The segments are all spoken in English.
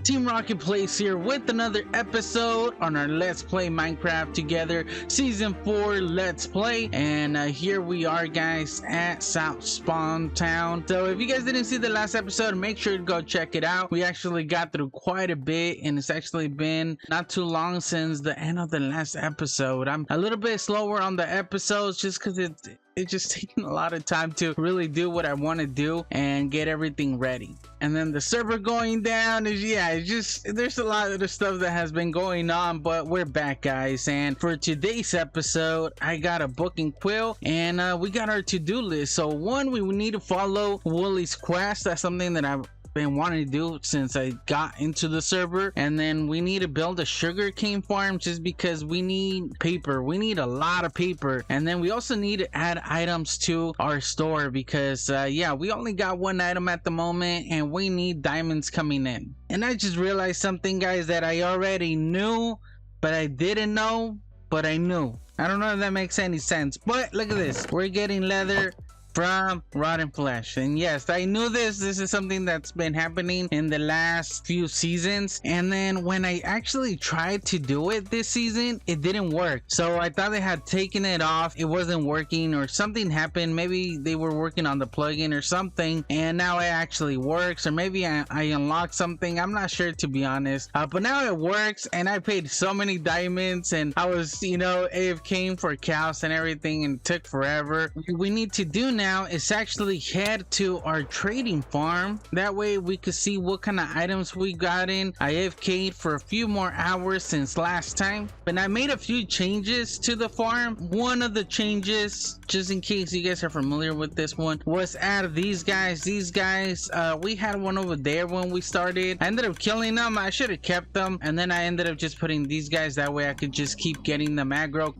Team Rocket Plays here with another episode on our Let's Play Minecraft Together Season 4 Let's Play. And here we are, guys, at South Spawn Town. So if you guys didn't see the last episode, make sure to go check it out. We actually got through quite a bit, and it's actually been not too long since the end of the last episode. I'm a little bit slower on the episodes just because it's just taking a lot of time to really do what I want to do and get everything ready. And then the server going down is, yeah, it's just, there's a lot of the stuff that has been going on, but we're back, guys. And for today's episode, I got a book and quill, and we got our to-do list. So one, we need to follow Wooly's quest. That's something that I've been wanting to do since I got into the server. And then we need to build a sugarcane farm just because we need paper. We need a lot of paper. And then we also need to add items to our store because yeah, we only got one item at the moment and we need diamonds coming in. And I just realized something, guys, that I already knew, but I didn't know, but I knew. I don't know if that makes any sense, but look at this. We're getting leather from rotten flesh. And yes, I knew this is something that's been happening in the last few seasons, and then when I actually tried to do it this season, it didn't work. So I thought they had taken it off, it wasn't working, or something happened. Maybe they were working on the plugin or something, and now it actually works, or maybe I unlocked something. I'm not sure, to be honest, but now it works. And I paid so many diamonds, and I was, you know, AFKing for cows and everything, and it took forever. What we need to do now is actually head to our trading farm. That way we could see what kind of items we got in. I AFK'd for a few more hours since last time, but I made a few changes to the farm. One of the changes, just in case you guys are familiar with this one, was add these guys. We had one over there when we started. I ended up killing them. I should have kept them, and then I ended up just putting these guys. That way I could just keep getting them aggro.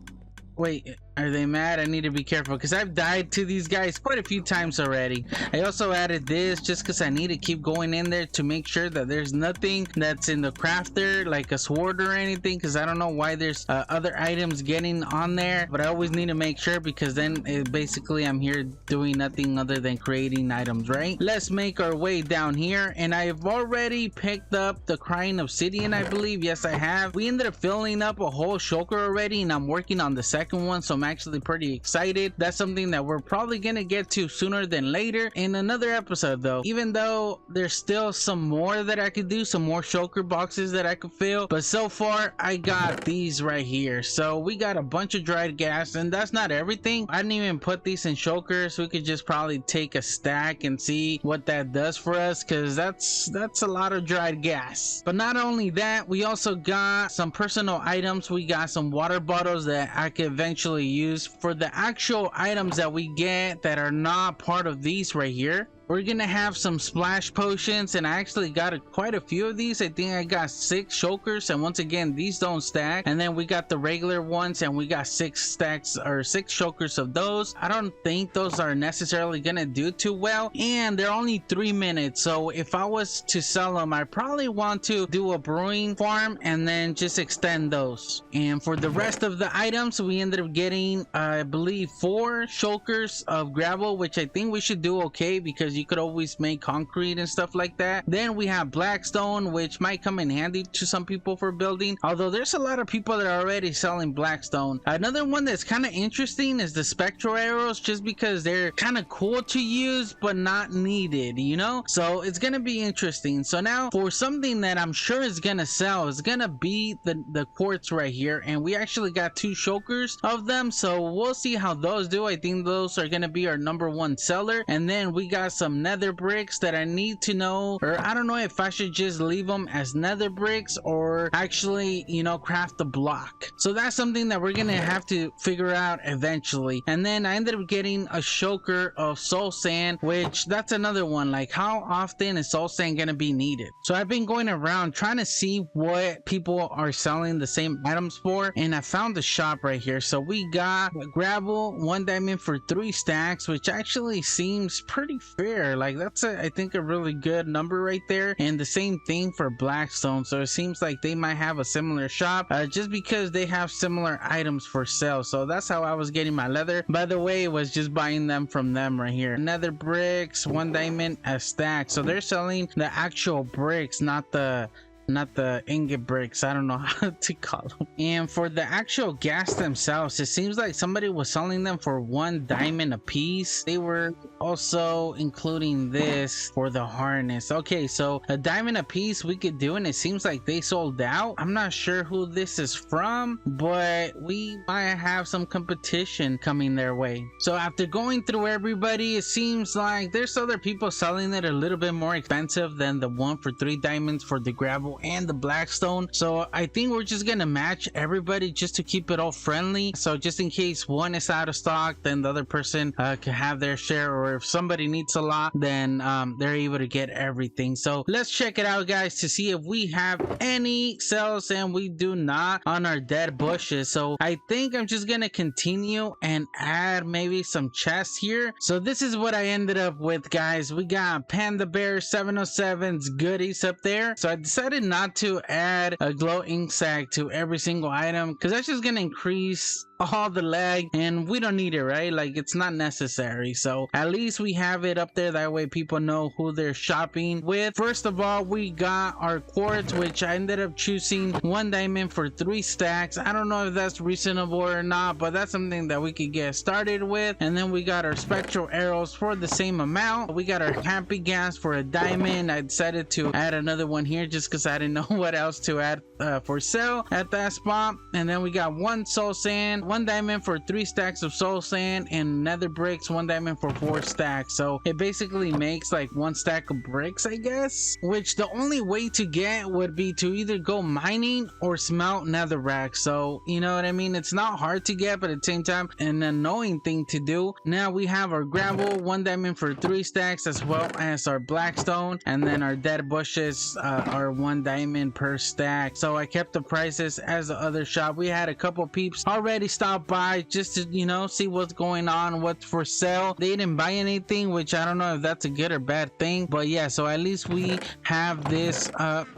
Wait, are they mad? I need to be careful because I've died to these guys quite a few times already. I also added this just because I need to keep going in there to make sure that there's nothing that's in the crafter, like a sword or anything, because I don't know why there's other items getting on there, but I always need to make sure, because then basically I'm here doing nothing other than creating items, right? Let's make our way down here, and I've already picked up the crying obsidian, I believe. Yes, I have. We ended up filling up a whole shulker already, and I'm working on the second one, so I'm actually pretty excited. That's something that we're probably gonna get to sooner than later in another episode, though, even though there's still some more that I could do, some more shulker boxes that I could fill. But so far I got these right here. So we got a bunch of dried gas, and that's not everything. I didn't even put these in shulkers. We could just probably take a stack and see what that does for us, because that's a lot of dried gas. But not only that, we also got some personal items. We got some water bottles that I could eventually use for the actual items that we get that are not part of these right here. We're gonna have some splash potions, and I actually got quite a few of these. I think I got 6 shulkers, and once again, these don't stack. And then we got the regular ones, and we got 6 stacks or 6 shulkers of those. I don't think those are necessarily gonna do too well, and they're only 3 minutes. So if I was to sell them, I probably want to do a brewing farm and then just extend those. And for the rest of the items, we ended up getting, I believe, 4 shulkers of gravel, which I think we should do okay, because you could always make concrete and stuff like that. Then we have blackstone, which might come in handy to some people for building, although there's a lot of people that are already selling blackstone. Another one that's kind of interesting is the spectral arrows, just because they're kind of cool to use but not needed, you know, so it's gonna be interesting. So now for something that I'm sure is gonna sell, is gonna be the quartz right here, and we actually got 2 shulkers of them, so we'll see how those do. I think those are gonna be our #1 seller. And then we got some nether bricks that I need to know, or I don't know if I should just leave them as nether bricks or actually, you know, craft a block. So that's something that we're gonna have to figure out eventually. And then I ended up getting a shulker of soul sand, which that's another one. Like, how often is soul sand gonna be needed? So I've been going around trying to see what people are selling the same items for, and I found the shop right here. So we got gravel, 1 diamond for 3 stacks, which actually seems pretty fair. Like, that's I think a really good number right there. And the same thing for blackstone, so it seems like they might have a similar shop, just because they have similar items for sale. So that's how I was getting my leather, by the way. It was just buying them from them right here. Nether bricks, 1 diamond a stack. So they're selling the actual bricks, not the not the ingot bricks. I don't know how to call them. And for the actual gas themselves, it seems like somebody was selling them for 1 diamond a piece. They were also including this for the harness. Okay, so a diamond a piece we could do, and it seems like they sold out. I'm not sure who this is from, but we might have some competition coming their way. So after going through everybody, it seems like there's other people selling it a little bit more expensive than the one for 3 diamonds for the gravel and the blackstone. So I think we're just gonna match everybody just to keep it all friendly. So just in case one is out of stock, then the other person can have their share, or if somebody needs a lot, then they're able to get everything. So let's check it out, guys, to see if we have any sales, and we do not on our dead bushes. So I think I'm just gonna continue and add maybe some chests here. So this is what I ended up with, guys. We got Panda Bear 707's goodies up there. So I decided not to add a glow ink sac to every single item, because that's just gonna increase all the lag, and we don't need it, right? Like, it's not necessary. So at least we have it up there, that way people know who they're shopping with. First of all, we got our quartz, which I ended up choosing 1 diamond for 3 stacks. I don't know if that's reasonable or not, but that's something that we could get started with. And then we got our spectral arrows for the same amount. We got our happy gas for a diamond. I decided to add another one here just because I didn't know what else to add for sale at that spot. And then we got 1 soul sand, 1 diamond for 3 stacks of soul sand, and nether bricks, 1 diamond for 4 stacks. So it basically makes like 1 stack of bricks, I guess, which the only way to get would be to either go mining or smelt netherrack. So you know what I mean, it's not hard to get, but at the same time an annoying thing to do. Now we have our gravel, 1 diamond for 3 stacks, as well as our blackstone, and then our dead bushes are 1 diamond per stack. So I kept the prices as the other shop. We had a couple peeps already stop by just to, you know, see what's going on, what's for sale. They didn't buy anything, which I don't know if that's a good or bad thing, but yeah, so at least we have this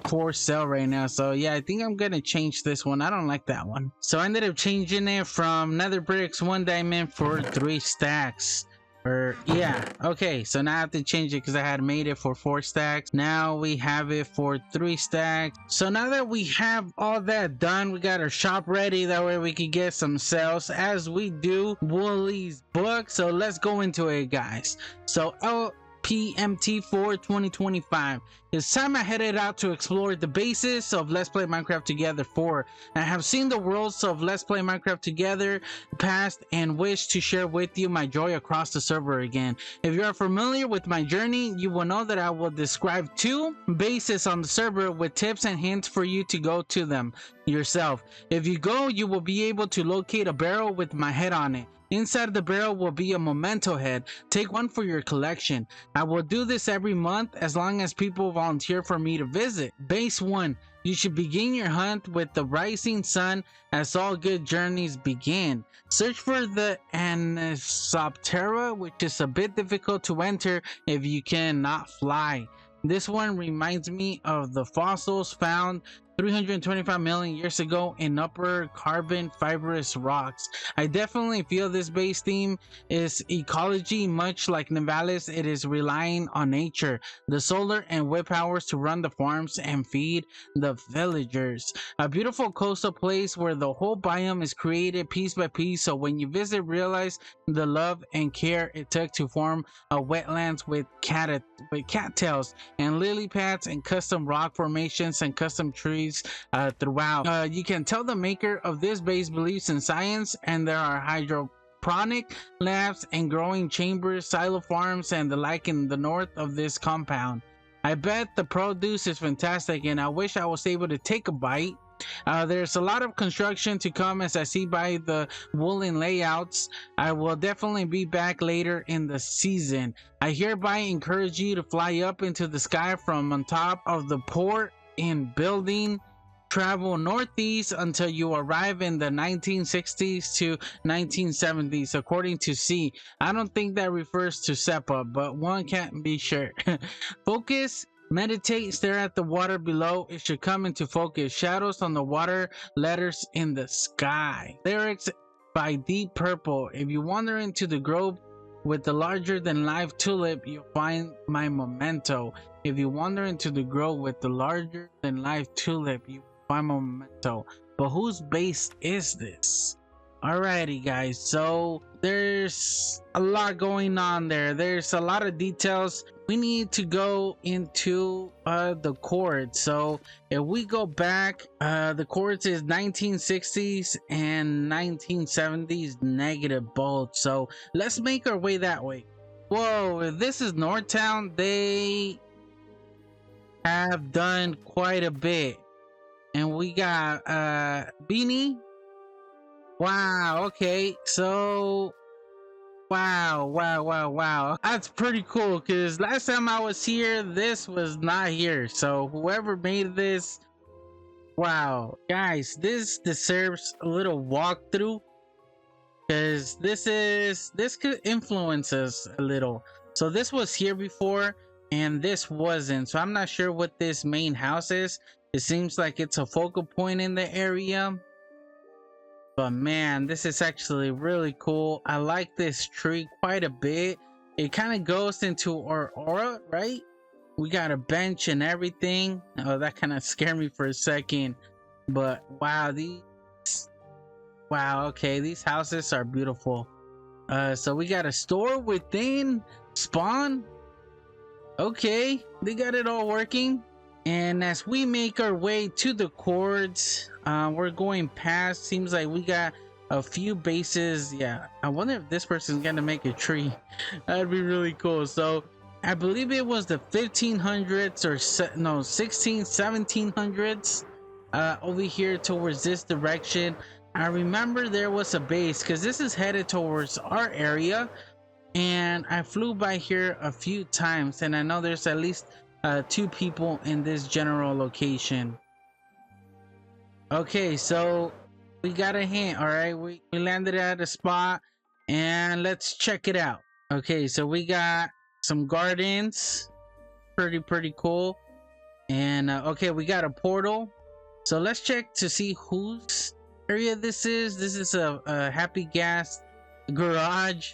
for sale right now. So yeah, I think I'm gonna change this one. I don't like that one, so I ended up changing it from nether bricks, 1 diamond for 3 stacks. Yeah, okay, so now I have to change it because I had made it for 4 stacks. Now we have it for 3 stacks. So now that we have all that done, we got our shop ready, that way we can get some sales as we do Wooly's book. So let's go into it, guys. So LPMT4 2025. It's time I headed out to explore the basis of Let's Play Minecraft Together 4. I have seen the worlds of Let's Play Minecraft Together past and wish to share with you my joy across the server again. If you are familiar with my journey, you will know that I will describe 2 bases on the server with tips and hints for you to go to them yourself. If you go, you will be able to locate a barrel with my head on it. Inside the barrel will be a memento head. Take 1 for your collection. I will do this every month as long as people volunteer for me to visit. Base 1. You should begin your hunt with the rising sun, as all good journeys begin. Search for the Anisoptera, which is a bit difficult to enter if you cannot fly. This one reminds me of the fossils found 325 million years ago in upper carbon fibrous rocks. I definitely feel this base theme is ecology. Much like Navalis, it is relying on nature, the solar and wind powers to run the farms and feed the villagers. A beautiful coastal place where the whole biome is created piece by piece, so when you visit, realize the love and care it took to form a wetlands with cattails and lily pads and custom rock formations and custom trees throughout. You can tell the maker of this base believes in science, and there are hydroponic labs and growing chambers, silo farms, and the like in the north of this compound. I bet the produce is fantastic, and I wish I was able to take a bite. There's a lot of construction to come as I see by the woolen layouts. I will definitely be back later in the season. I hereby encourage you to fly up into the sky from on top of the port in building. Travel northeast until you arrive in the 1960s to 1970s, according to C. I don't think that refers to SEPA, but one can't be sure. Focus. Meditate, stare at the water below. It should come into focus. Shadows on the water, letters in the sky. Lyrics by Deep Purple. If you wander into the grove with the larger than life tulip, you'll find my memento. If you wander into the grove with the larger than life tulip, you find Memento. But whose base is this? Alrighty guys, so there's a lot going on there. There's a lot of details. We need to go into the chords. So if we go back, the chords is 1960s and 1970s negative both. So let's make our way that way. Whoa, if this is Northtown, they have done quite a bit. And we got Beanie. Wow, okay, so wow, that's pretty cool, because last time I was here this was not here. So whoever made this, wow guys, this deserves a little walkthrough, because this could influence us a little. So this was here before and this wasn't, so I'm not sure what this main house is. It seems like it's a focal point in the area. But man, this is actually really cool. I like this tree quite a bit. It kind of goes into our aura, right? We got a bench and everything. Oh, that kind of scared me for a second. But wow, okay, these houses are beautiful. So we got a store within spawn. Okay, they got it all working. And as we make our way to the chords, we're going past, seems like we got a few bases. Yeah, I wonder if this person's gonna make a tree. That'd be really cool. So I believe it was the 1500s or no, 1700s over here towards this direction. I remember there was a base, because this is headed towards our area, and I flew by here a few times, and I know there's at least 2 people in this general location. Okay, so we got a hint. All right, we landed at a spot, and let's check it out. Okay, so we got some gardens, pretty cool. And okay, we got a portal, so let's check to see whose area this is. This is a Happy Gas garage.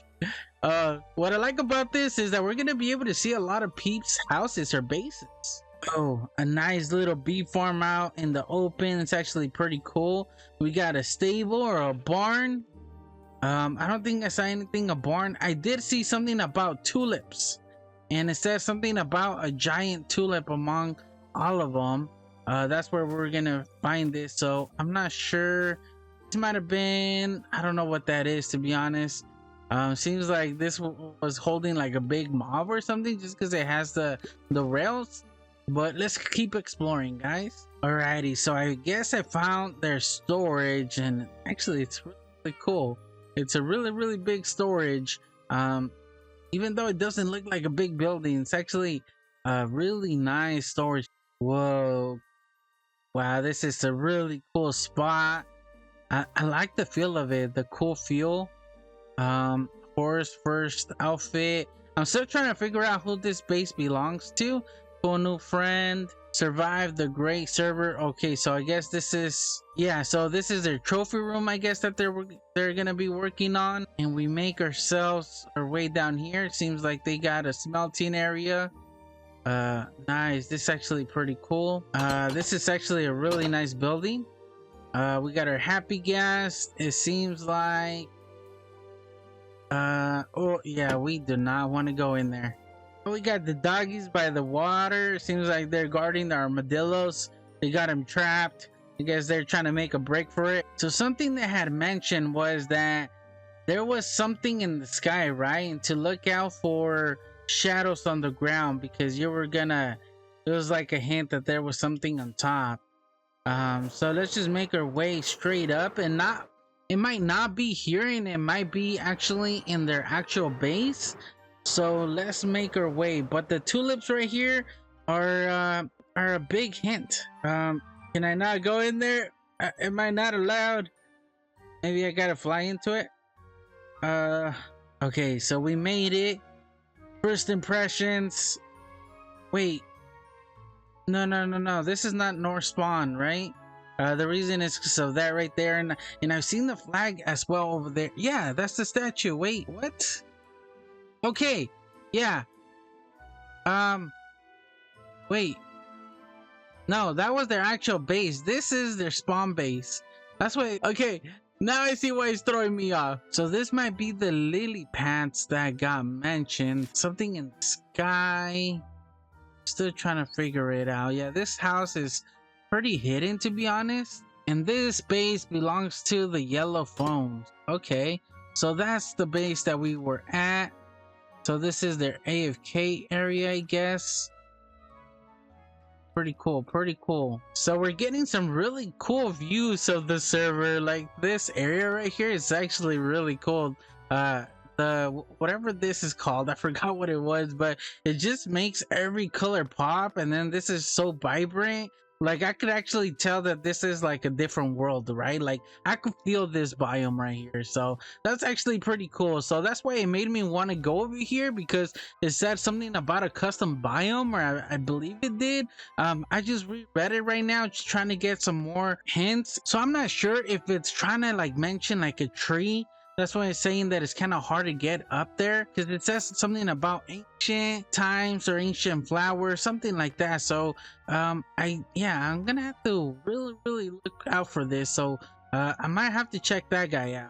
What I like about this is that we're gonna be able to see a lot of peeps' houses or bases. Oh, a nice little bee farm out in the open. It's actually pretty cool. We got a stable or a barn. I don't think I saw anything a barn. I did see something about tulips, and it says something about a giant tulip among all of them. That's where we're gonna find this. So I'm not sure. This might have been, I don't know what that is, to be honest. Seems like this was holding like a big mob or something, just because it has the rails. But let's keep exploring, guys. Alrighty, so I guess I found their storage, and actually it's really cool. It's a really big storage. Even though it doesn't look like a big building, it's actually a really nice storage. Whoa, wow, this is a really cool spot. I like the feel of it, the cool feel. Horse first outfit. I'm still trying to figure out who this base belongs to. Cool new friend. Survive the great server. Okay, so I guess this is, yeah, so this is their trophy room, I guess, that they're gonna be working on. And we make ourselves our way down here. It seems like they got a smelting area. Nice. This is actually pretty cool. This is actually a really nice building. We got our Happy Gas. It seems like oh yeah, we do not want to go in there. We got the doggies by the water. Seems like they're guarding the armadillos. They got them trapped. I guess they're trying to make a break for it. So something they had mentioned was that there was something in the sky, right? And to look out for shadows on the ground, because you were gonna, it was like a hint that there was something on top. So let's just make our way straight up, and not, it might not be here, and it might be actually in their actual base. So let's make our way. But the tulips right here are a big hint. Can I not go in there? Am I not allowed? Maybe I gotta fly into it. Okay, so we made it. First impressions. Wait, no, this is not North Spawn, right? The reason is because of that right there, and I've seen the flag as well over there. Yeah, that's the statue. Wait, what? Okay, yeah. Wait, no, that was their actual base. This is their spawn base. That's why. Okay, now I see why it's throwing me off. So this might be the lily pads that got mentioned. Something in the sky. Still trying to figure it out. Yeah, this house is pretty hidden, to be honest. And this base belongs to the yellow phones. Okay, so that's the base that we were at. So this is their AFK area, I guess. Pretty cool, pretty cool. So we're getting some really cool views of the server. Like this area right here is actually really cool. The whatever this is called, I forgot what it was, but it just makes every color pop. And then this is so vibrant. Like I could actually tell that this is like a different world, right? Like I could feel this biome right here. So that's actually pretty cool. So that's why it made me want to go over here, because it said something about a custom biome, or I believe it did. I just reread it right now, just trying to get some more hints. So I'm not sure if it's trying to like mention like a tree. That's why it's saying that it's kind of hard to get up there, because it says something about ancient times or ancient flowers, something like that. So I'm gonna have to really look out for this. So I might have to check that guy out.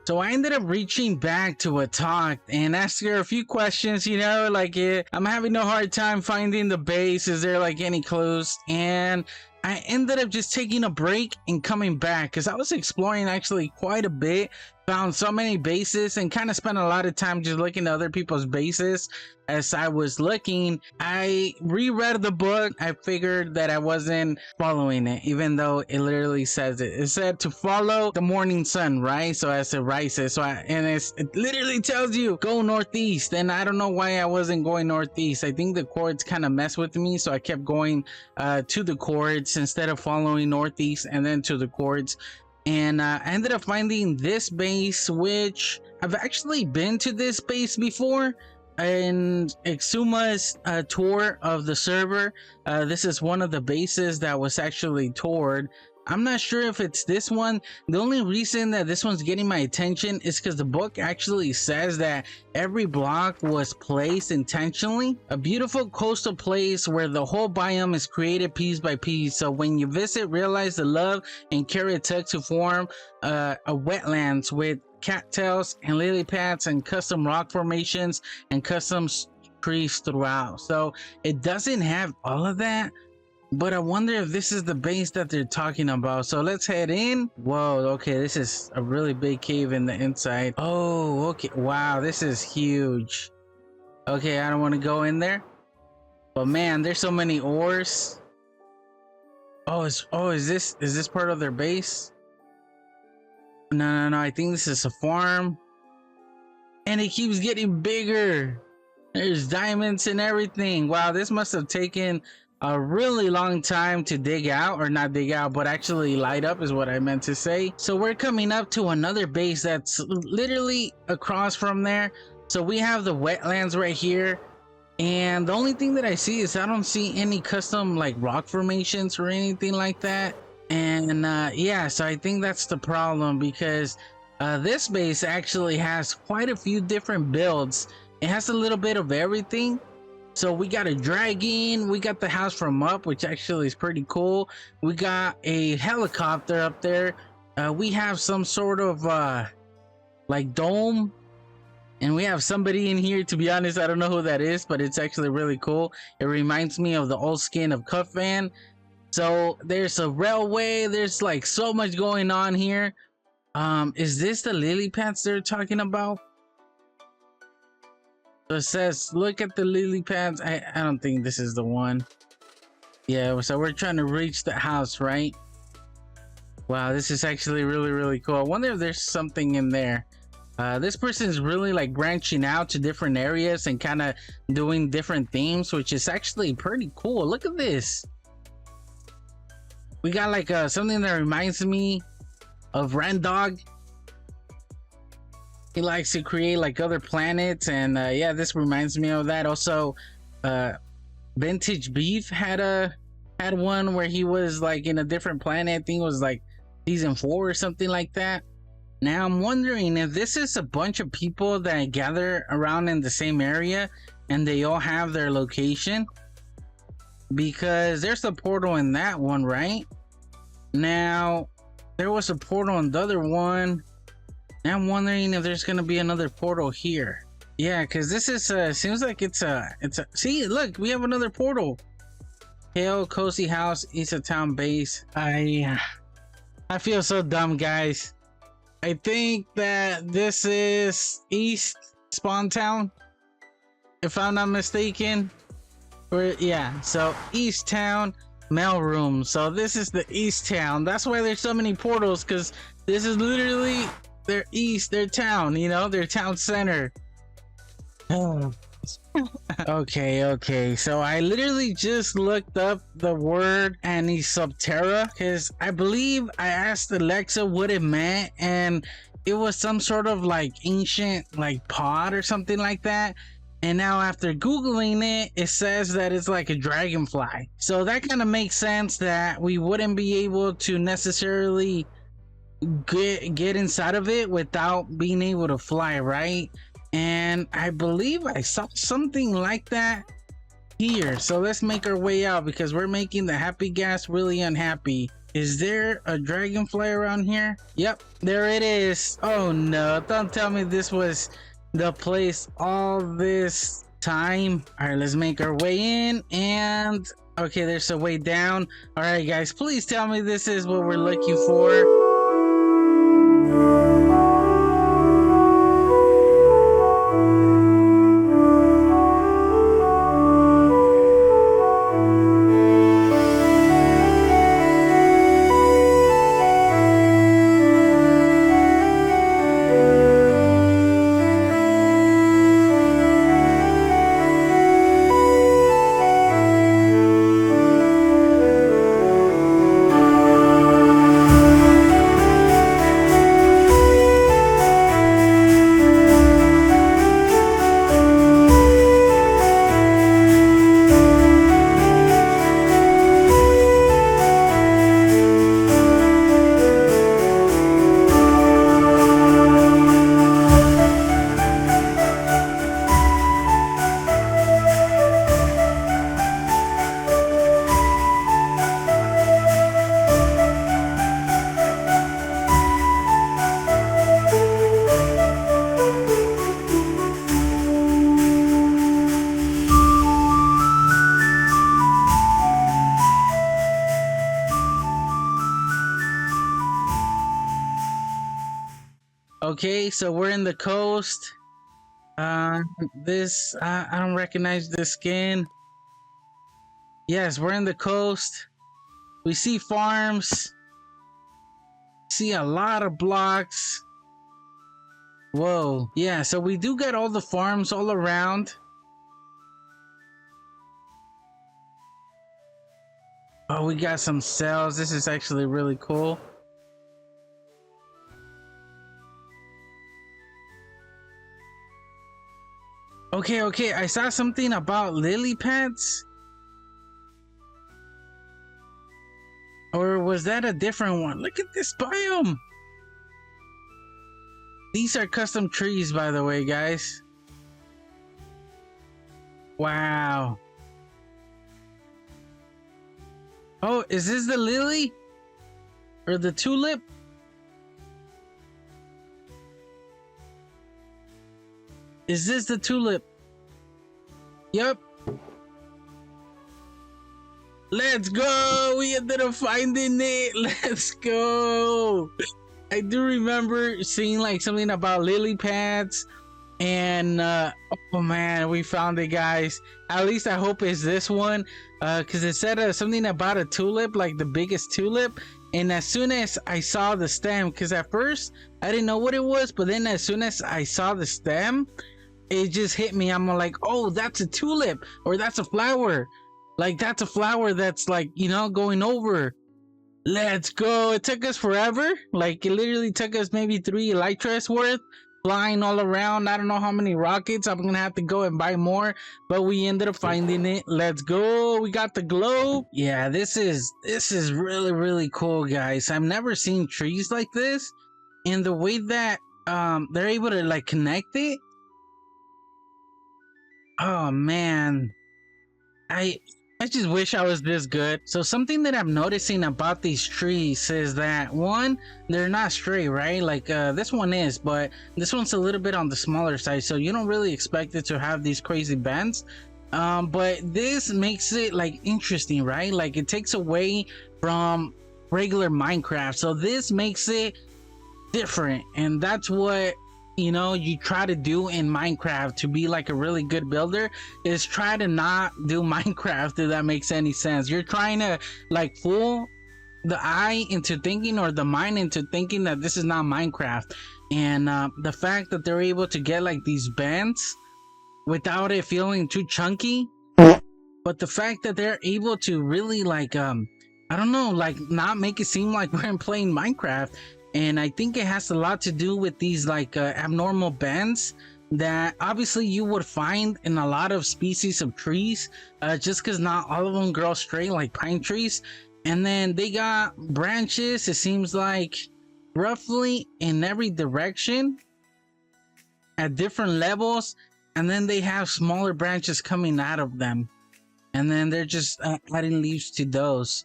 So I ended up reaching back to a talk and asked her a few questions, you know, like I'm having no hard time finding the base. Is there like any clues? And I ended up just taking a break and coming back, because I was exploring actually quite a bit, found so many bases, and kind of spent a lot of time just looking at other people's bases. As I was looking, I reread the book. I figured that I wasn't following it, even though it literally says it. It said to follow the morning sun, right? So as it rises, it literally tells you go northeast. And I don't know why I wasn't going northeast. I think the chords kind of messed with me, so I kept going to the chords instead of following northeast and then to the chords. And I ended up finding this base, which I've actually been to this base before in Exuma's tour of the server. This is one of the bases that was actually toured. I'm not sure if it's this one. The only reason that this one's getting my attention is because the book actually says that every block was placed intentionally. A beautiful coastal place where the whole biome is created piece by piece. So when you visit, realize the love and care it took to form a wetlands with cattails and lily pads and custom rock formations and custom trees throughout. So it doesn't have all of that, but I wonder if this is the base that they're talking about. So let's head in. Whoa, okay, this is a really big cave in the inside. Oh, okay, wow, this is huge. Okay, I don't want to go in there, but man, there's so many ores. Is this part of their base? No, I think this is a farm, and it keeps getting bigger. There's diamonds and everything. Wow, this must have taken a really long time to dig out, or not dig out, but actually light up is what I meant to say. So we're coming up to another base that's literally across from there. So we have the wetlands right here, and the only thing that I see is I don't see any custom like rock formations or anything like that. And yeah, so I think that's the problem, because this base actually has quite a few different builds. It has a little bit of everything. So we got a dragon, we got the house from up, which actually is pretty cool. We got a helicopter up there. We have some sort of like dome, and we have somebody in here. To be honest, I don't know who that is, but it's actually really cool. It reminds me of the old skin of Cuffman. So there's a railway. There's like so much going on here. Is this the lily pads they're talking about? So it says, look at the lily pads. I don't think this is the one. Yeah, so we're trying to reach the house, right? Wow, this is actually really cool. I wonder if there's something in there. This person's really like branching out to different areas and kind of doing different themes, which is actually pretty cool. Look at this. We got like something that reminds me of Randog. He likes to create like other planets, and yeah, this reminds me of that. Also, Vintage Beef had one where he was like in a different planet. I think it was like season 4 or something like that. Now I'm wondering if this is a bunch of people that gather around in the same area and they all have their location. because there's a portal in that one, right? Now there was a portal in the other one. Now I'm wondering if there's gonna be another portal here. Yeah, because this is seems like it's a see, look, we have another portal. Hale Cozy House, East of Town Base. I feel so dumb, guys. I think that this is East Spawn Town, if I'm not mistaken. Or yeah, so East Town mail room. So this is the East Town. That's why there's so many portals, because this is literally their east, their town, you know, their town center. Okay, so I literally just looked up the word Anisoptera because I believe I asked Alexa what it meant, and it was some sort of like ancient like pod or something like that. And now after googling it, it says that it's like a dragonfly. So that kind of makes sense that we wouldn't be able to necessarily get inside of it without being able to fly, right? And I believe I saw something like that here. So let's make our way out because we're making the happy gas really unhappy. Is there a dragonfly around here? Yep, there it is. Oh no, don't tell me this was the place all this time. All right, let's make our way in. And okay, there's a way down. All right guys, please tell me this is what we're looking for. Okay, so we're in the coast. This I don't recognize this skin. Yes, we're in the coast. We see farms. See a lot of blocks. Whoa, yeah, so we do get all the farms all around. Oh, we got some cells. This is actually really cool. Okay, I saw something about lily pads. Or was that a different one? Look at this biome. These are custom trees, by the way, guys. Wow. Oh, is this the lily? Or the tulip? Is this the tulip? Yep. Let's go! We ended up finding it! Let's go! I do remember seeing like something about lily pads, and oh man, we found it, guys. At least I hope it's this one, because it said something about a tulip, like the biggest tulip. And as soon as I saw the stem, because at first I didn't know what it was, but then as soon as I saw the stem, it just hit me. I'm like, oh, that's a tulip, or that's a flower. Like, that's a flower that's like, you know, going over. Let's go. It took us forever. Like, it literally took us maybe 3 elytras worth, flying all around. I don't know how many rockets. I'm gonna have to go and buy more, but we ended up finding it. Let's go. We got the globe. Yeah, this is really, really cool, guys. I've never seen trees like this, and the way that they're able to like connect it. Oh man, I just wish I was this good. So something that I'm noticing about these trees is that one, they're not straight, right? Like this one is, but this one's a little bit on the smaller side, so you don't really expect it to have these crazy bends. But this makes it like interesting, right? Like it takes away from regular Minecraft, so this makes it different, and that's what you try to do in Minecraft to be like a really good builder, is try to not do Minecraft, if that makes any sense. You're trying to like fool the eye into thinking, or the mind into thinking, that this is not Minecraft. And the fact that they're able to get like these bends without it feeling too chunky, but the fact that they're able to really like I don't know, like not make it seem like we're playing Minecraft. And I think it has a lot to do with these like abnormal bends that obviously you would find in a lot of species of trees, just because not all of them grow straight like pine trees. And then they got branches, it seems like, roughly in every direction at different levels, and then they have smaller branches coming out of them, and then they're just adding leaves to those.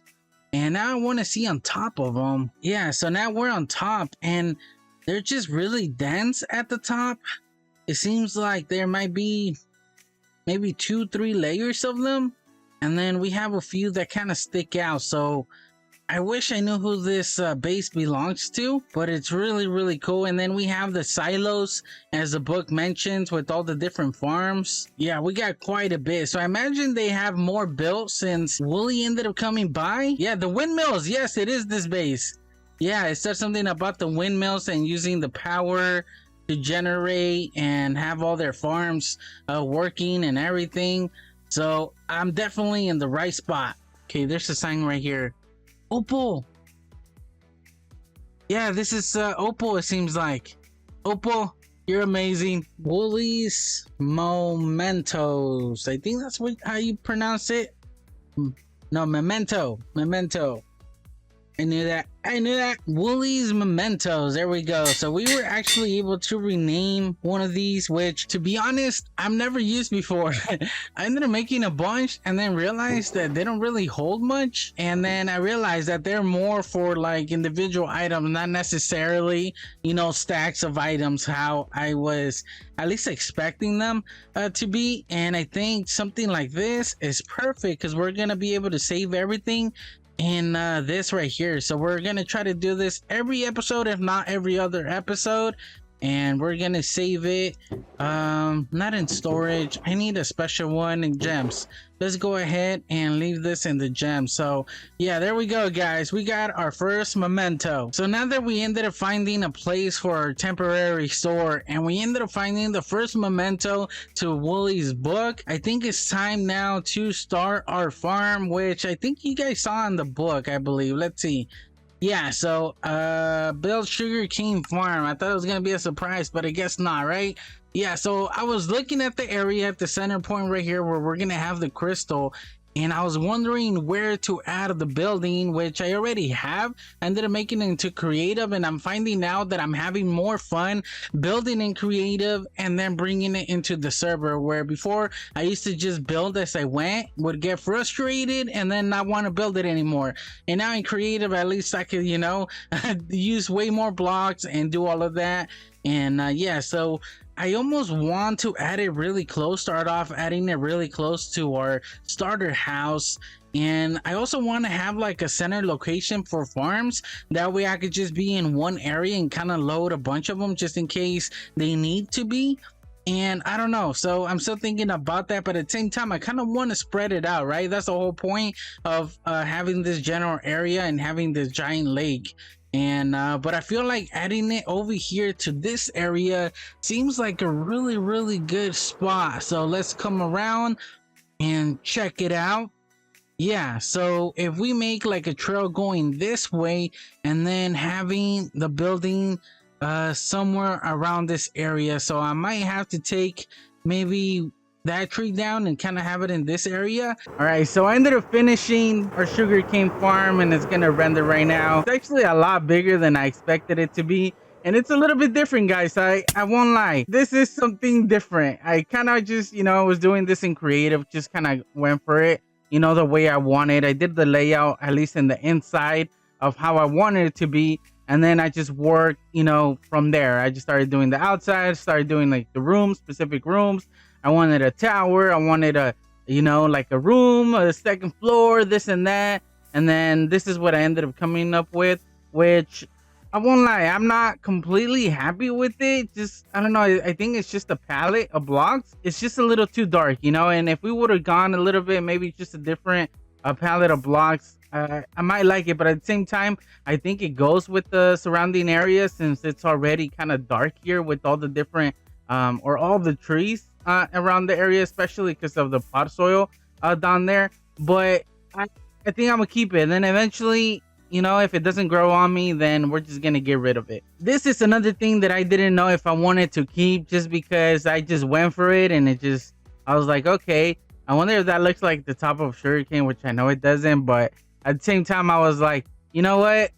And now I want to see on top of them. Yeah, so now we're on top, and they're just really dense at the top. It seems like there might be maybe 2-3 layers of them, and then we have a few that kind of stick out. So I wish I knew who this base belongs to, but it's really, really cool. And then we have the silos, as the book mentions, with all the different farms. Yeah, we got quite a bit. So I imagine they have more built since Wooly ended up coming by. Yeah, the windmills. Yes, it is this base. Yeah, it says something about the windmills and using the power to generate and have all their farms working and everything. So I'm definitely in the right spot. Okay, there's a sign right here. Opal. Yeah, this is Opal, it seems like. Opal, you're amazing. Woolies Mementos. I think that's how you pronounce it. No, Memento. Memento. I knew that. Woolies Mementos. There we go. So we were actually able to rename one of these, which, to be honest, I've never used before. I ended up making a bunch and then realized that they don't really hold much. And then I realized that they're more for like individual items, not necessarily, stacks of items, how I was at least expecting them to be. And I think something like this is perfect because we're going to be able to save everything in this right here. So we're gonna try to do this every episode, if not every other episode, and we're gonna save it not in storage. I need a special one in gems. Let's go ahead and leave this in the gems. So yeah, there we go, guys. We got our first memento. So now that we ended up finding a place for our temporary store, and we ended up finding the first memento to Wooly's book, I think it's time now to start our farm, which I think you guys saw in the book, I believe. Let's see. Yeah, so build sugar cane farm. I thought it was gonna be a surprise, but I guess not, right? Yeah, so I was looking at the area at the center point right here where we're gonna have the crystal, and I was wondering where to add the building, which I already have. I ended up making it into creative, and I'm finding out that I'm having more fun building in creative and then bringing it into the server, where before I used to just build as I went, would get frustrated and then not want to build it anymore. And now in creative, at least I could, use way more blocks and do all of that. And yeah, so I almost want to add it really close, start off adding it really close to our starter house. And I also want to have like a center location for farms. That way I could just be in one area and kind of load a bunch of them just in case they need to be. And I don't know, so I'm still thinking about that, but at the same time I kind of want to spread it out, right? That's the whole point of having this general area and having this giant lake. And but I feel like adding it over here to this area seems like a really good spot. So let's come around and check it out. Yeah, so if we make like a trail going this way and then having the building somewhere around this area, so I might have to take maybe that tree down and kind of have it in this area. All right, so I ended up finishing our sugarcane farm, and it's gonna render right now. It's actually a lot bigger than I expected it to be, and it's a little bit different, guys. I won't lie, this is something different. I kind of just was doing this in creative, just kind of went for it. you know, the way I wanted. I did the layout, at least in the inside, of how I wanted it to be. And then I just worked, you know, from there. I just started doing the outside, started doing like the rooms, specific rooms. I wanted a tower. I wanted a, you know, like a room, a second floor, this and that. And then this is what I ended up coming up with, which I won't lie, I'm not completely happy with it. Just, I don't know. I think it's just a palette of blocks. It's just a little too dark, you know. And if we would have gone a little bit, maybe just a different palette of blocks, I might like it. But at the same time, I think it goes with the surrounding area since it's already kind of dark here with all the different or all the trees around the area, especially because of the pot soil down there. But I think I'm gonna keep it. And then eventually, you know, if it doesn't grow on me, then we're just gonna get rid of it. This is another thing that I didn't know if I wanted to keep, just because I just went for it and I was like, okay, I wonder if that looks like the top of sugarcane, which I know it doesn't, but at the same time I was like, you know what,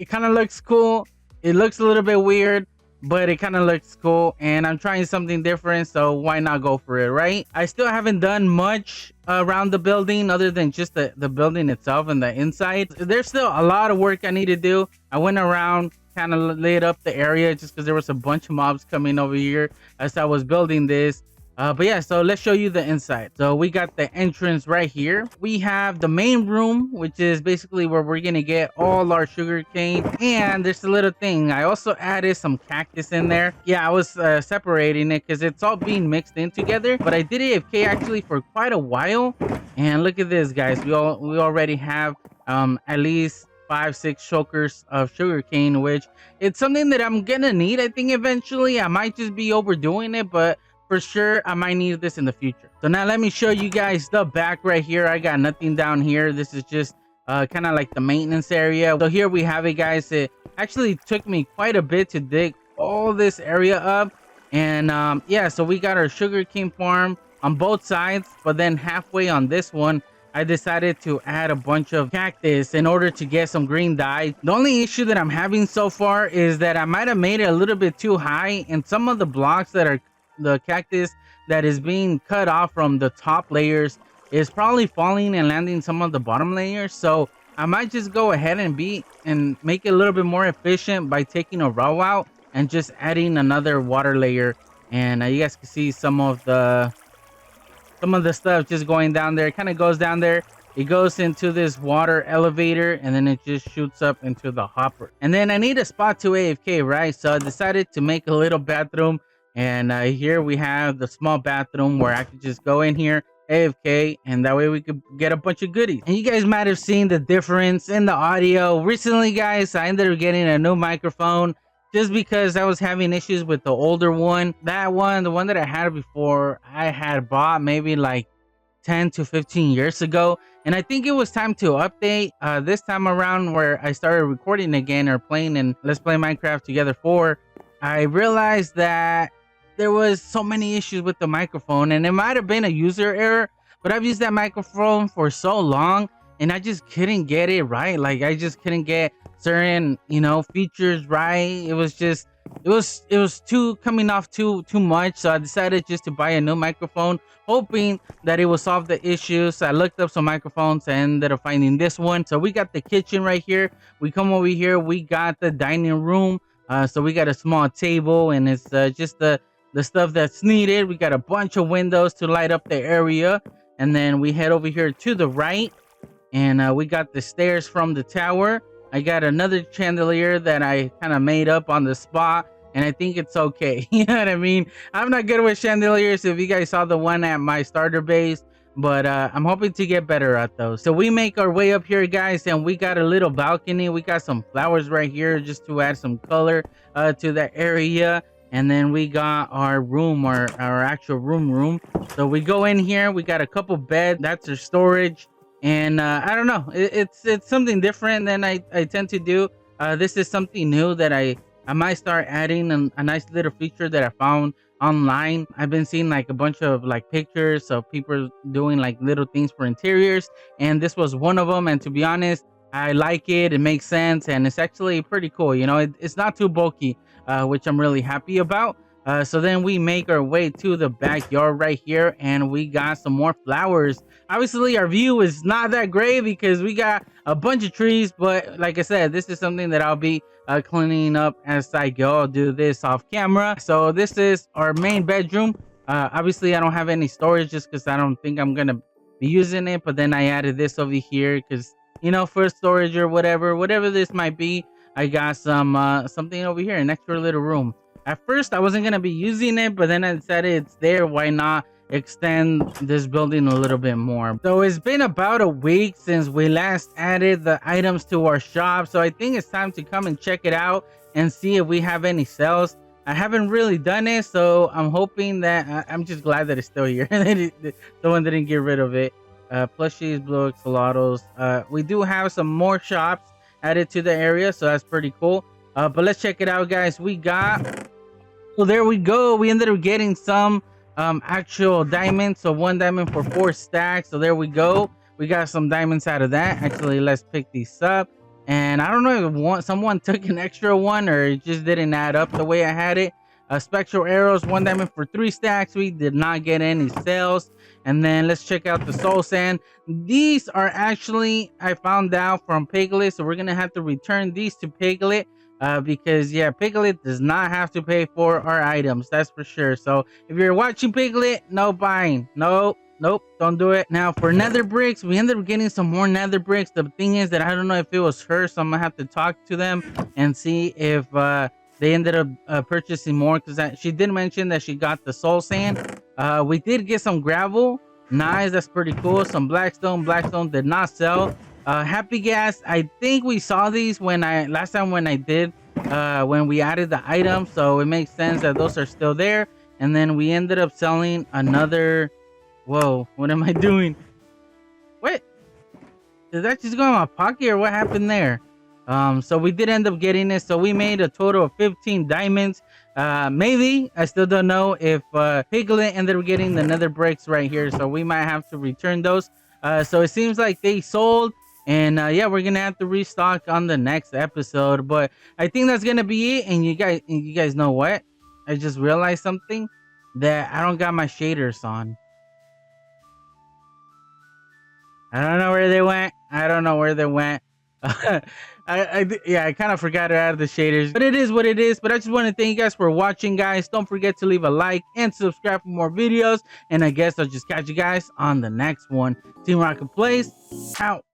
it kind of looks cool. It looks a little bit weird, but it kind of looks cool, and I'm trying something different, so why not go for it, right? I still haven't done much around the building other than just the building itself and the inside. There's still a lot of work I need to do. I went around, kind of lit up the area just because there was a bunch of mobs coming over here as I was building this. But yeah, so let's show you the inside. So we got the entrance right here. We have the main room, which is basically where we're gonna get all our sugar cane. And there's a little thing, I also added some cactus in there. Yeah, I was separating it because it's all being mixed in together, but I did AFK actually for quite a while. And look at this, guys, we already have at least 5-6 chokers of sugar cane, which it's something that I'm gonna need. I think eventually I might just be overdoing it, but for sure I might need this in the future. So now let me show you guys the back right here. I got nothing down here. This is just kind of like the maintenance area. So here we have it, guys. It actually took me quite a bit to dig all this area up. And yeah, so we got our sugarcane farm on both sides, but then halfway on this one I decided to add a bunch of cactus in order to get some green dye. The only issue that I'm having so far is that I might have made it a little bit too high, and some of the blocks that are the cactus that is being cut off from the top layers is probably falling and landing some of the bottom layers. So I might just go ahead and make it a little bit more efficient by taking a row out and just adding another water layer. And you guys can see some of the stuff just going down there. It kind of goes down there, it goes into this water elevator, and then it just shoots up into the hopper. And then I need a spot to AFK, right? So I decided to make a little bathroom. And here we have the small bathroom where I could just go in here, AFK, and that way we could get a bunch of goodies. And you guys might have seen the difference in the audio. Recently, guys, I ended up getting a new microphone just because I was having issues with the older one. The one that I had before, I had bought maybe like 10 to 15 years ago. And I think it was time to update this time around, where I started recording again or playing in Let's Play Minecraft Together 4. I realized that there was so many issues with the microphone, and it might have been a user error, but I've used that microphone for so long and I just couldn't get it right. Like, I just couldn't get certain, you know, features right. It was coming off too much. So I decided just to buy a new microphone, hoping that it will solve the issues. So I looked up some microphones and ended up finding this one. So we got the kitchen right here. We come over here, we got the dining room. So we got a small table, and it's just the stuff that's needed. We got a bunch of windows to light up the area, and then we head over here to the right, and we got the stairs from the tower. I got another chandelier that I kind of made up on the spot, and I think it's okay. You know what I mean? I'm not good with chandeliers, if you guys saw the one at my starter base, but I'm hoping to get better at those. So we make our way up here, guys, and we got a little balcony. We got some flowers right here just to add some color to the area. And then we got our room, our actual room. So we go in here, we got a couple beds, that's our storage. And I don't know, it's something different than I tend to do. This is something new that I might start adding, a nice little feature that I found online. I've been seeing like a bunch of like pictures of people doing like little things for interiors, and this was one of them. And to be honest, I like it. It makes sense, and it's actually pretty cool. You know, it's not too bulky, which I'm really happy about. So then we make our way to the backyard right here, and we got some more flowers. Obviously, our view is not that great because we got a bunch of trees, but like I said, this is something that I'll be cleaning up as I go. I'll do this off camera. So this is our main bedroom. Obviously, I don't have any storage just because I don't think I'm gonna be using it. But then I added this over here because, you know, for storage or whatever this might be. I got some something over here, an extra little room. At first, I wasn't gonna be using it, but then I decided it's there. Why not extend this building a little bit more? So it's been about a week since we last added the items to our shop. So I think it's time to come and check it out and see if we have any sales. I haven't really done it, so I'm hoping that I'm just glad that it's still here. Someone didn't get rid of it. Plushies, blue axolotls. We do have some more shops added to the area, so that's pretty cool. But let's check it out, guys. We got, well, there we go. We ended up getting some actual diamonds. So 1 diamond for 4 stacks. So there we go. We got some diamonds out of that. Actually, let's pick these up. And I don't know if someone took an extra one or it just didn't add up the way I had it. Spectral arrows, 1 diamond for 3 stacks. We did not get any sales. And then let's check out the soul sand. These are actually, I found out, from Piglet. So we're going to have to return these to Piglet. Because yeah, Piglet does not have to pay for our items, that's for sure. So if you're watching Piglet, no buying. Nope, don't do it. Now for nether bricks, we ended up getting some more nether bricks. The thing is that I don't know if it was her, so I'm gonna have to talk to them and see if they ended up purchasing more, because she did mention that she got the soul sand. We did get some gravel. Nice, that's pretty cool. Some blackstone did not sell. Happy gas, I think we saw these last time when I did when we added the item, so it makes sense that those are still there. And then we ended up selling another. Whoa, what am I doing? What did that just go in my pocket, or what happened there? So we did end up getting it, so we made a total of 15 diamonds. Maybe, I still don't know if Piglet ended up getting the nether bricks right here, so we might have to return those. So it seems like they sold. And yeah, we're gonna have to restock on the next episode, but I think that's gonna be it. And you guys know what? I just realized something, that I don't got my shaders on. I don't know where they went. Yeah, I kind of forgot to add the shaders, but it is what it is. But I just want to thank you guys for watching, guys. Don't forget to leave a like and subscribe for more videos. And I guess I'll just catch you guys on the next one. Team Rocket Plays out.